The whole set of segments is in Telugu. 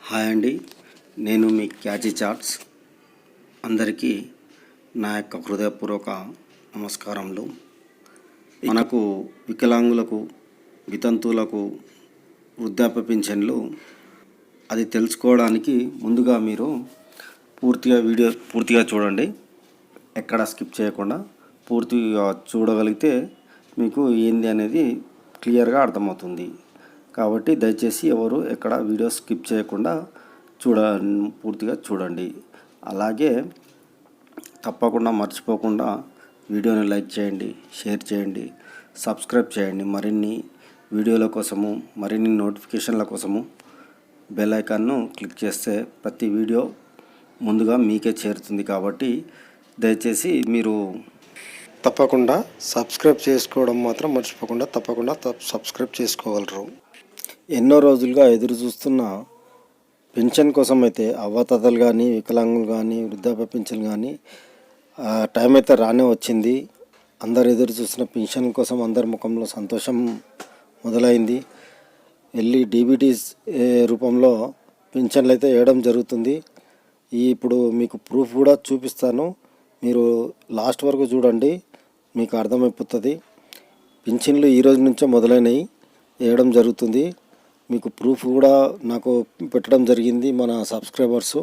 హాయ్ అండి, నేను మీ క్యాచీ చాట్స్. అందరికీ నా యొక్క హృదయపూర్వక నమస్కారములు. మనకు వికలాంగులకు, వితంతువులకు వృద్ధాప్య పింఛన్లు అది తెలుసుకోవడానికి ముందుగా మీరు పూర్తిగా చూడండి. ఎక్కడ స్కిప్ చేయకుండా పూర్తిగా చూడగలిగితే మీకు ఏంది అనేది క్లియర్గా అర్థమవుతుంది. కాబట్టి దయచేసి ఎవరు ఎక్కడ వీడియో స్కిప్ చేయకుండా పూర్తిగా చూడండి. అలాగే తప్పకుండా మర్చిపోకుండా వీడియోని లైక్ చేయండి, షేర్ చేయండి, సబ్స్క్రైబ్ చేయండి. మరిన్ని వీడియోల కోసము, మరిన్ని నోటిఫికేషన్ల కోసము బెల్ ఐకాన్ను క్లిక్ చేస్తే ప్రతి వీడియో ముందుగా మీకే చేరుతుంది. కాబట్టి దయచేసి మీరు తప్పకుండా సబ్స్క్రైబ్ చేసుకోవడం మాత్రం మర్చిపోకుండా తప్పకుండా సబ్స్క్రైబ్ చేసుకోగలరు. ఎన్నో రోజులుగా ఎదురు చూస్తున్న పింఛన్ కోసం అయితే అవ్వాతాతలు కానీ, వికలాంగులు కానీ, వృద్ధాప్య పింఛన్ కానీ టైం అయితే రానే వచ్చింది. అందరు ఎదురు చూసిన పింఛన్ కోసం అందరి ముఖంలో సంతోషం మొదలైంది. వెళ్ళి డీబీటీస్ రూపంలో పింఛన్లు అయితే వేయడం జరుగుతుంది. ఇప్పుడు మీకు ప్రూఫ్ కూడా చూపిస్తాను. మీరు లాస్ట్ వరకు చూడండి, మీకు అర్థమైపోతుంది. పింఛన్లు ఈరోజు నుంచే మొదలైనవి వేయడం జరుగుతుంది. మీకు ప్రూఫ్ కూడా నాకు పెట్టడం జరిగింది మన సబ్స్క్రైబర్సు.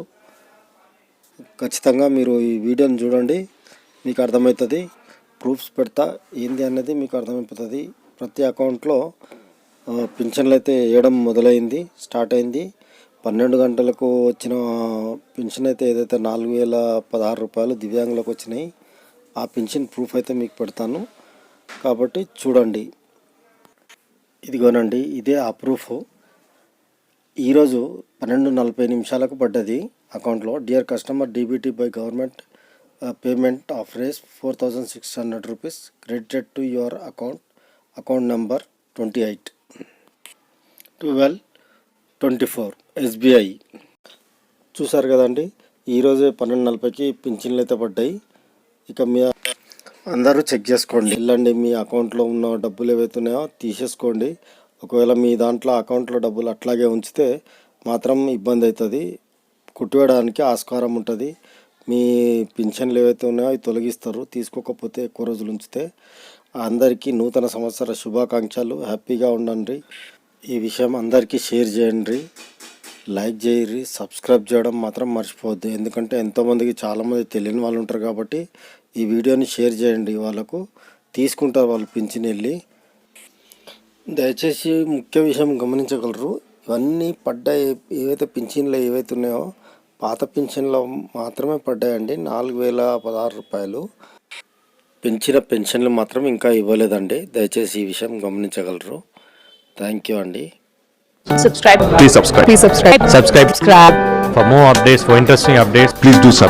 ఖచ్చితంగా మీరు ఈ వీడియోని చూడండి, మీకు అర్థమవుతుంది. ప్రూఫ్స్ పెడతా ఏంది అనేది మీకు అర్థమైపోతుంది. ప్రతి అకౌంట్లో పింఛన్లు అయితే వేయడం స్టార్ట్ అయింది. 12 గంటలకు వచ్చిన పింఛన్ అయితే ఏదైతే 4016 రూపాయలు దివ్యాంగులకు వచ్చినాయి, ఆ పింఛన్ ప్రూఫ్ అయితే మీకు పెడతాను. కాబట్టి చూడండి. ఇదిగోనండి, ఇదే ఆ ప్రూఫ్. ఈరోజు 12:40 పడ్డది అకౌంట్లో. Dear customer, DBT by government payment of రేస్ 4600 rupees credited to your account number 28/12/24 SBI. చూసారు కదండి, ఈరోజే 12:40కి పింఛన్లు అయితే పడ్డాయి. ఇక మీ అందరూ చెక్ చేసుకోండి. వెళ్ళండి, మీ అకౌంట్లో ఉన్న డబ్బులు ఏవైతున్నాయో తీసేసుకోండి. ఒకవేళ మీ దాంట్లో అకౌంట్లో డబ్బులు అట్లాగే ఉంచితే మాత్రం ఇబ్బంది అవుతుంది, కుట్టివేయడానికి ఆస్కారం ఉంటుంది. మీ పింఛన్లు ఏవైతే ఉన్నాయో అవి తొలగిస్తారు తీసుకోకపోతే, ఎక్కువ రోజులు ఉంచితే. అందరికీ నూతన సంవత్సర శుభాకాంక్షలు. హ్యాపీగా ఉండండి. ఈ విషయం అందరికీ షేర్ చేయండి, లైక్ చేయరి, సబ్స్క్రైబ్ చేయడం మాత్రం మర్చిపోవద్దు. ఎందుకంటే ఎంతోమందికి చాలామంది తెలియని వాళ్ళు ఉంటారు. కాబట్టి ఈ వీడియోని షేర్ చేయండి, వాళ్ళకు తీసుకుంటారు వాళ్ళు పింఛన్ వెళ్ళి. దయచేసి ముఖ్య విషయం గమనించగలరు. ఇవన్నీ పడ్డాయి, ఏవైతే పింఛన్లు ఏవైతే ఉన్నాయో పాత పింఛన్లో మాత్రమే పడ్డాయండి. 4016 రూపాయలు. పెంచిన పెన్షన్లు మాత్రం ఇంకా ఇవ్వలేదండి. దయచేసి ఈ విషయం గమనించగలరు. థ్యాంక్ యూ అండి. Please subscribe. For more updates, for interesting updates, please do subscribe.